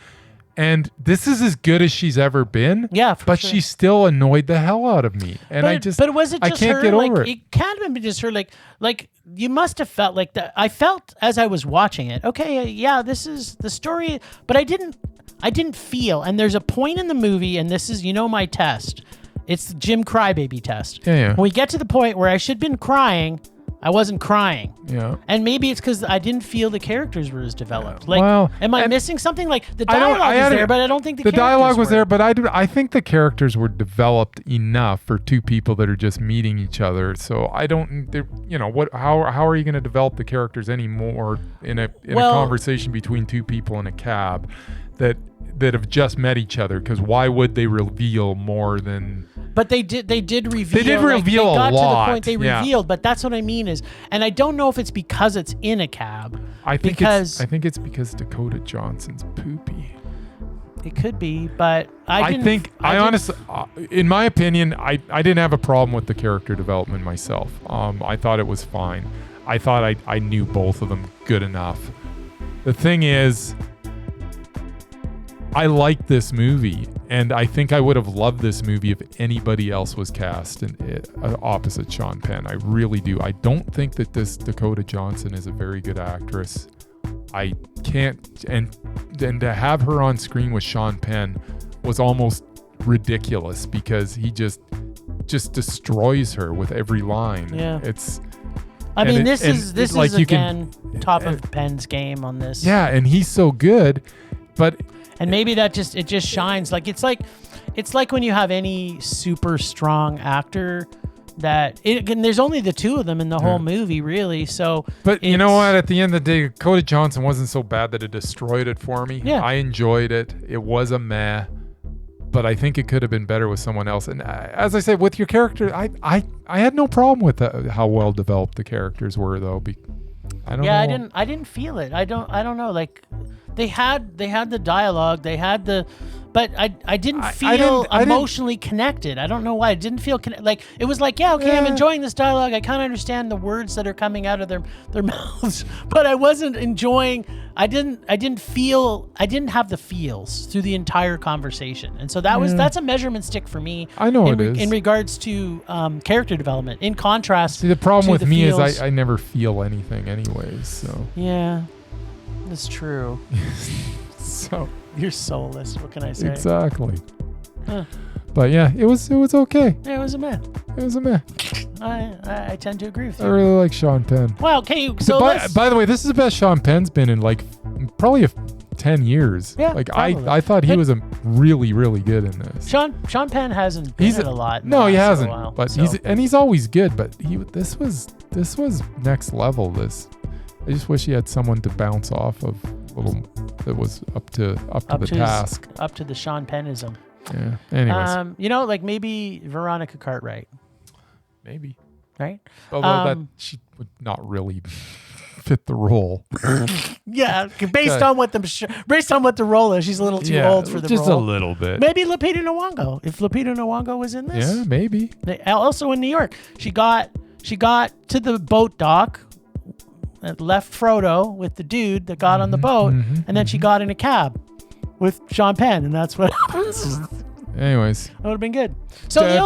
And this is as good as she's ever been. Yeah, but she still annoyed the hell out of me. And but was it just I can't her? get over it. It can't have been just her. Like you must have felt like that. I felt as I was watching it. Okay, yeah, this is the story, but I didn't feel. And there's a point in the movie, and this is my test. It's the Jim Crybaby test. Yeah. When we get to the point where I should have been crying, I wasn't crying. Yeah. And maybe it's because I didn't feel the characters were as developed. Am I missing something? Like the dialogue was there, but I don't think the dialogue was were. there. But I think the characters were developed enough for two people that are just meeting each other. So I don't, how are you going to develop the characters anymore in a conversation between two people in a cab that have just met each other? Because why would they reveal more than? But they did reveal. They did reveal they got a lot. To the point they revealed, but that's what I mean is, and I don't know if it's because it's in a cab. I think it's because Dakota Johnson's poopy. It could be, but honestly, in my opinion, I didn't have a problem with the character development myself. I thought it was fine. I thought I knew both of them good enough. The thing is, I like this movie, and I think I would have loved this movie if anybody else was cast opposite Sean Penn. I really do. I don't think that this Dakota Johnson is a very good actress. I can't, and to have her on screen with Sean Penn was almost ridiculous because he just destroys her with every line. Yeah. This is like again top of Penn's game on this. Yeah, and he's so good, but. And maybe it just shines. It's like when you have any super strong actor and there's only the two of them in the whole movie, really. So, but you know what? At the end of the day, Dakota Johnson wasn't so bad that it destroyed it for me. Yeah. I enjoyed it. It was a meh, but I think it could have been better with someone else. And as I said, with your character, I had no problem with how well developed the characters were, though. I don't know. I didn't feel it. I don't know. Like they had the dialogue, but I didn't feel emotionally connected. I don't know why. I didn't feel like it was like, I'm enjoying this dialogue. I kind of understand the words that are coming out of their mouths, but I wasn't enjoying. I didn't have the feels through the entire conversation. And so that's a measurement stick for me. I know it is. In regards to character development. In contrast, see, the problem with me feels, is I never feel anything anyways. So yeah, that's true. So you're soulless. What can I say? Exactly. Huh. But yeah, it was okay. Yeah, it was a meh. It was a meh. I tend to agree with you. I really like Sean Penn. Well, okay. So by the way, this is the best Sean Penn's been in like probably 10 years. Yeah, like I thought he was really, really good in this. Sean Penn hasn't been in a lot. No, he hasn't. While, but so. he's always good. But this was next level. I just wish he had someone to bounce off of that was up to the task. Up to the Sean Pennism. Yeah. Anyways. Like maybe Veronica Cartwright. Maybe. Right? Although she would not really fit the role. Yeah, based on what the role is, she's a little too old for the role. Just a little bit. Maybe Lupita Nyong'o. If Lupita Nyong'o was in this. Yeah, maybe. Also in New York, she got to the boat dock, left Frodo with the dude that got on the boat, and then she got in a cab with Sean Penn, and that's what happens. Anyways, that would have been good. So the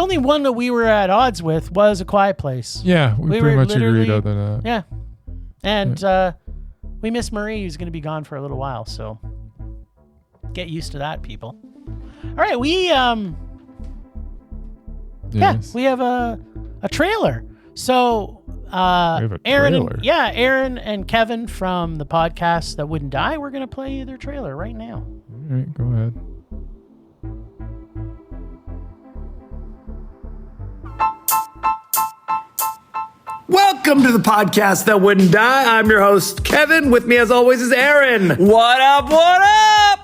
only one that we were at odds with was A Quiet Place. Yeah, we pretty much agreed other than that. Yeah, and we miss Marie, who's going to be gone for a little while. So get used to that, people. All right, we we have a trailer. So Aaron and Kevin from the podcast That Wouldn't Die, we're going to play their trailer right now. All right, go ahead. Welcome to the podcast That Wouldn't Die. I'm your host, Kevin. With me, as always, is Aaron. What up, what up?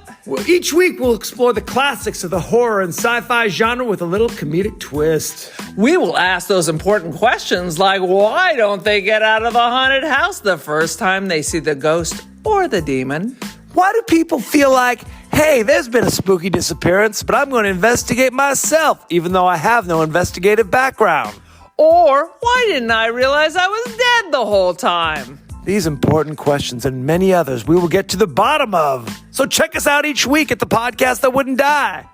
Each week, we'll explore the classics of the horror and sci-fi genre with a little comedic twist. We will ask those important questions like, why don't they get out of the haunted house the first time they see the ghost or the demon? Why do people feel like, hey, there's been a spooky disappearance, but I'm going to investigate myself, even though I have no investigative background? Or, why didn't I realize I was dead the whole time? These important questions and many others we will get to the bottom of. So check us out each week at the podcast that wouldn't die.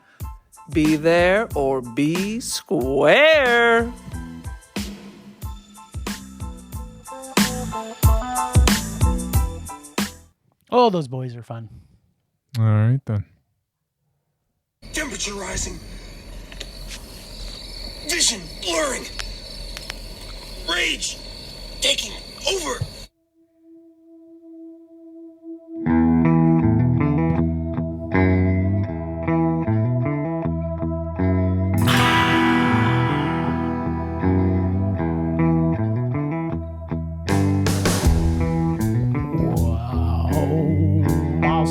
Be there or be square. Oh, those boys are fun. All right, then. Temperature rising. Vision blurring. Rage taking over.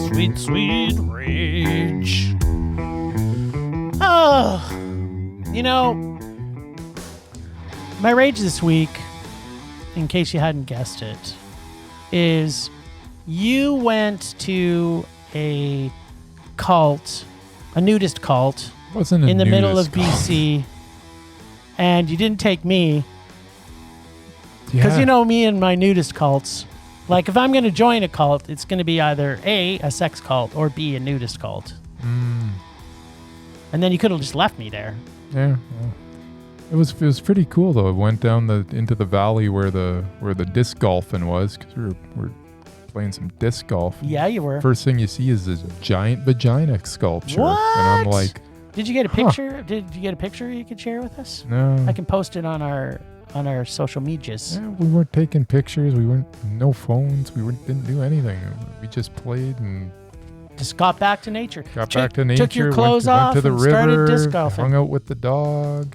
Sweet, sweet rage. Oh, you know, my rage this week, in case you hadn't guessed it, is you went to a cult, a nudist cult, Wasn't a in the middle of nudist BC, and you didn't take me, cult. because Yeah. you know me and my nudist cults. Like, if I'm going to join a cult, it's going to be either A, a sex cult, or B, a nudist cult. And then you could have just left me there. Yeah. Well, it was pretty cool though. It went down into the valley where the disc golfing was, because we're playing some disc golf. Yeah, you were. First thing you see is this giant vagina sculpture, What? and I'm like, Did you get a picture? Did you get a picture you could share with us? no. I can post it on our social medias. Yeah, we weren't taking pictures. We weren't no phones. Didn't do anything. We just played and Just got back to nature. got back to nature. Took your clothes went off to the and river. started disc golfing. Hung out with the dog.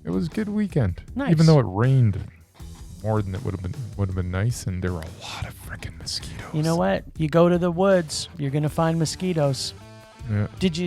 It was a good weekend. Nice. Even though it rained more than it would have been nice, and there were a lot of freaking mosquitoes. You know what? You go to the woods, you're gonna find mosquitoes. Yeah. Did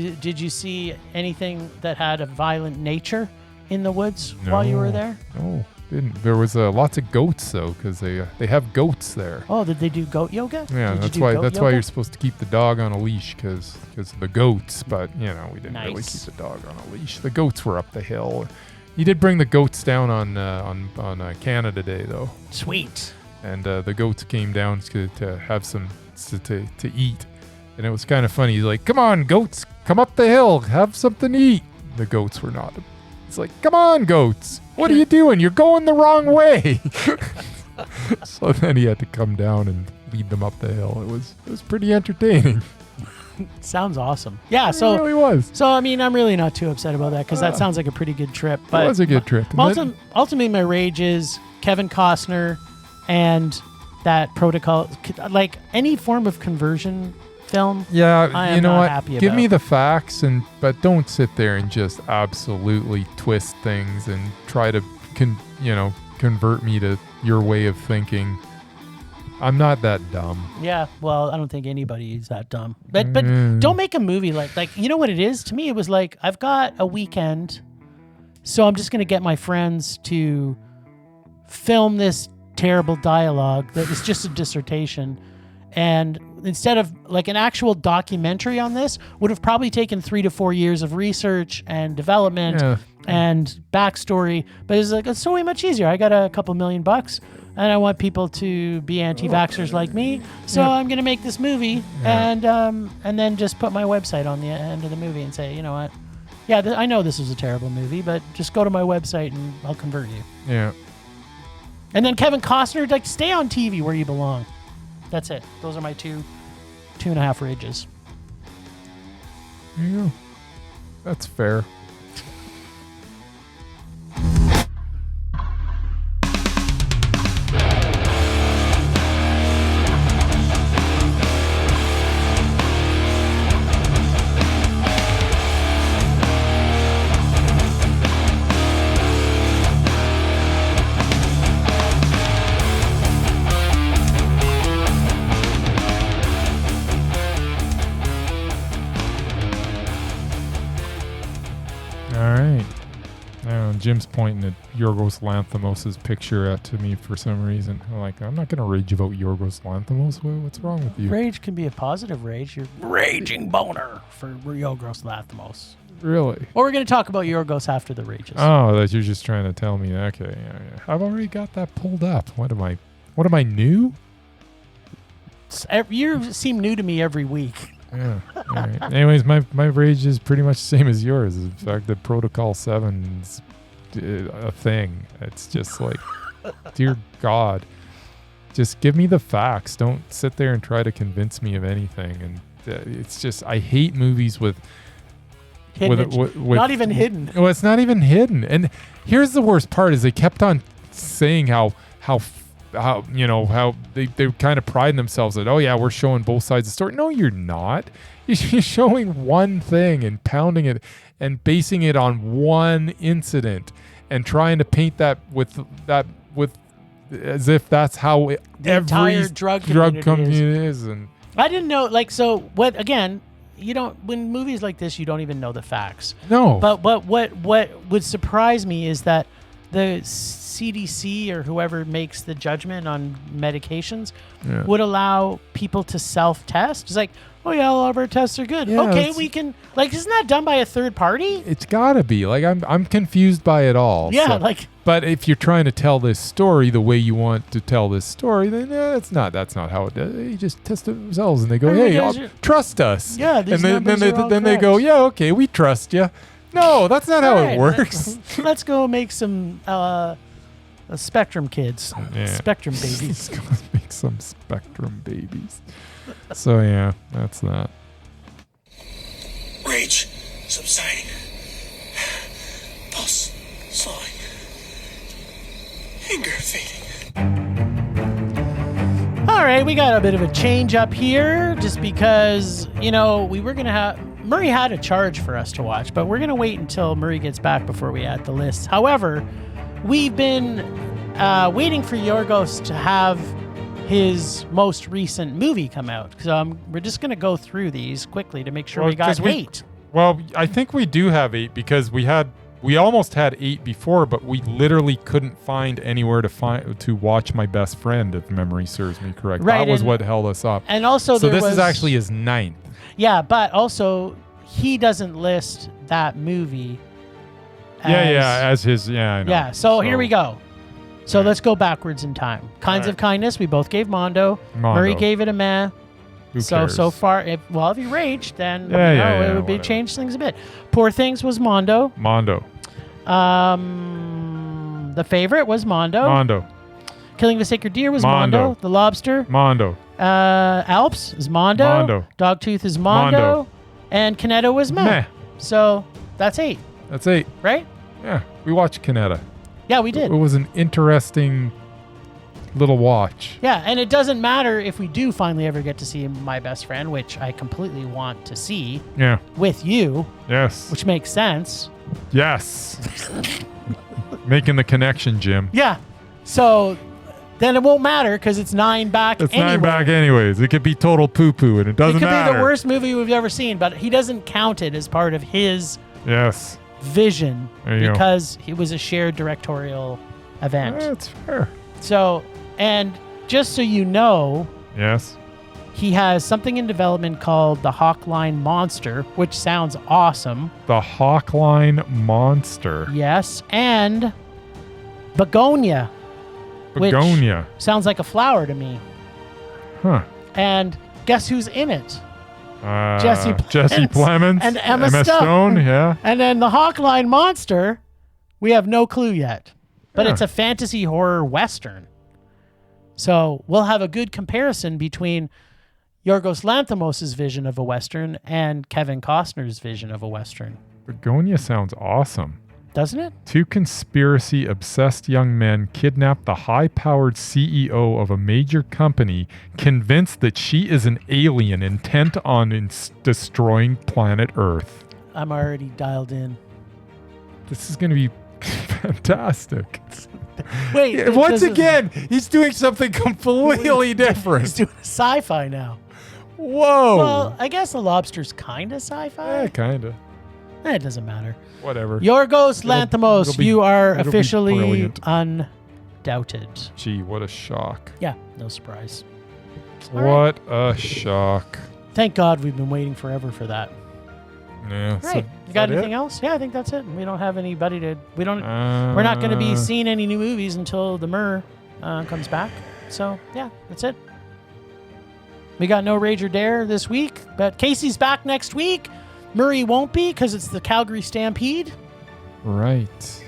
you see anything that had a violent nature in the woods while you were there? No, didn't. There was lots of goats though, because they have goats there. Oh, did they do goat yoga? Yeah, Did you that's do why goat that's why yoga? you're supposed to keep the dog on a leash, because of the goats. But we didn't really Nice. keep the dog on a leash. The goats were up the hill. You did bring the goats down on Canada Day though, Sweet. and the goats came down to have some to eat, and it was kind of funny. He's like, "Come on, goats, come up the hill, have something to eat." The goats were not. It's like, "Come on, goats, what are you doing? You're going the wrong way." So then he had to come down and lead them up the hill. It was pretty entertaining. Sounds awesome. Yeah, It so really was. I mean, I'm really not too upset about that because that sounds like a pretty good trip. But It was a good trip. And then- ultimately, my rage is Kevin Costner and that protocol. Like any form of conversion film. Yeah, I am you know not what? happy Give me about. the facts, but don't sit there and just absolutely twist things and try to convert me to your way of thinking. I'm not that dumb. Yeah, well, I don't think anybody is that dumb. But don't make a movie like you know what it is? To me, it was like, I've got a weekend, so I'm just going to get my friends to film this terrible dialogue that is just a dissertation. And instead of like an actual documentary on this, would have probably taken 3 to 4 years of research and development Yeah. and backstory. But it's like, it's so way much easier. I got a couple $1,000,000 and I want people to be anti-vaxxers like me. So Yeah. I'm going to make this movie and then just put my website on the end of the movie and say, you know what? Yeah, I know this is a terrible movie, but just go to my website and I'll convert you. Yeah. And then Kevin Costner, like, stay on TV where you belong. That's it. Those are my two and a half rages. There you go. That's fair. Jim's pointing at Yorgos Lanthimos' picture to me for some reason. I'm like, I'm not going to rage about Yorgos Lanthimos. What's wrong with you? Rage can be a positive rage. You're raging boner for Yorgos Lanthimos. Really? Or we're going to talk about Yorgos after the rages. Oh, that you're just trying to tell me. Okay, yeah. I've already got that pulled up. What am I new? You seem new to me every week. Yeah. All right. Anyways, my rage is pretty much the same as yours. The fact that Protocol 7's a thing. It's just like, dear God, just give me the facts. Don't sit there and try to convince me of anything. And it's just, I hate movies with not even hidden. Well, it's not even hidden. And here's the worst part: is they kept on saying how they kind of pride themselves that, oh yeah, we're showing both sides of the story. No, you're not. You're showing one thing and pounding it and basing it on one incident and trying to paint that with as if that's how every entire drug community is. And I didn't know, so what, again, when movies like this, you don't even know the facts. No. But what would surprise me is that the CDC or whoever makes the judgment on medications would allow people to self-test. It's like, oh yeah, all of our tests are good. Yeah, okay, we can, isn't that done by a third party? It's gotta be. I'm confused by it all. Yeah, but if you're trying to tell this story the way you want to tell this story, then that's not how it does. They just test it themselves and they go, hey, trust us. Yeah, and then they go, yeah, okay, we trust you. No, that's not how it works. Let's go make some Spectrum kids. Yeah. Spectrum babies. Let's go make some Spectrum babies. So yeah, that's that. Rage subsiding. Pulse slowing. Anger fading. All right, we got a bit of a change up here just because, we were going to have... Murray had a charge for us to watch, but we're going to wait until Murray gets back before we add the list. However, we've been waiting for Yorgos to have his most recent movie come out. So we're just going to go through these quickly to make sure we got 8. Well, I think we do have 8 because we almost had 8 before, but we literally couldn't find anywhere to watch My Best Friend, if memory serves me correct. Right, that was what held us up. And also so this is actually his 9th. Yeah, but also he doesn't list that movie as his, I know. Yeah, so here we go. So let's go backwards in time. Kinds of Kindness, we both gave Mondo. Murray gave it a meh. So far, if you raged, then it would be change things a bit. Poor Things was Mondo. The Favorite was Mondo. Killing of a Sacred Deer was Mondo. The Lobster. Alps is Mondo. Dogtooth is Mondo. And Canetta was meh. So that's 8. That's 8. Right? Yeah, we watched Canetta. Yeah, we did. It was an interesting little watch. Yeah, and it doesn't matter if we do finally ever get to see My Best Friend, which I completely want to see. Yeah. With you. Yes. Which makes sense. Yes. Making the connection, Jim. Yeah. So then it won't matter because it's 9 back It's 9 back anyways. It could be total poo-poo and it doesn't matter. It could be the worst movie we've ever seen, but he doesn't count it as part of his vision because it was a shared directorial event. That's fair. So, and just so you know, yes, he has something in development called the Hawkline Monster, which sounds awesome. The Hawkline Monster. Yes, and Begonia. Begonia. Which sounds like a flower to me. Huh. And guess who's in it? Jesse Plemons and Emma Stone. Yeah. And then the Hawkline Monster, we have no clue yet. But it's a fantasy horror western. So we'll have a good comparison between Yorgos Lanthimos' vision of a western and Kevin Costner's vision of a western. Begonia sounds awesome. Doesn't it? 2 conspiracy-obsessed young men kidnap the high-powered CEO of a major company, convinced that she is an alien intent on destroying planet Earth. I'm already dialed in. This is going to be fantastic. Wait. Once again, he's doing something completely different. He's doing sci-fi now. Whoa. Well, I guess The Lobster's kind of sci-fi. Yeah, kind of. It doesn't matter. Whatever. Yorgos Lanthimos, it'll be- you are it'll be officially brilliant. undoubted. Gee, what a shock. Yeah, no surprise. All right. What a shock. Thank God we've been waiting forever for that. Yeah. Right. You got anything else? Yeah, I think that's it. We don't have anybody to. We're Uh, not going to be seeing any new movies until the Mur comes back. So yeah, that's it. We got no Rage or Dare this week, but Casey's back next week. Murray won't be because it's the Calgary Stampede. Right.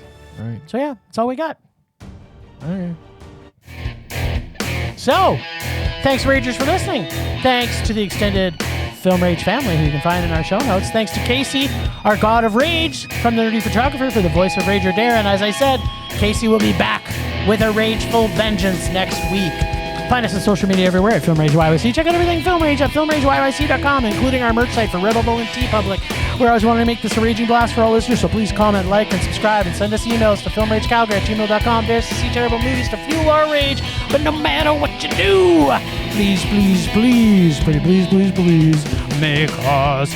So yeah, that's all we got. Okay. So, thanks, Ragers, for listening. Thanks to the extended Film Rage family, who you can find in our show notes. Thanks to Casey, our god of rage, from the Nerdy Photographer, for the voice of Rage or Dare. And as I said, Casey will be back with a rageful vengeance next week. Find us on social media everywhere at Film Rage YYC. Check out everything Film Rage at filmrageyyc.com, including our merch site for Redbubble and TeePublic. We're always wanting to make this a raging blast for all listeners, so please comment, like, and subscribe, and send us emails to filmragecalgary@gmail.com. There's to see terrible movies to fuel our rage. But no matter what you do, please, please, please, pretty please, please, please, make us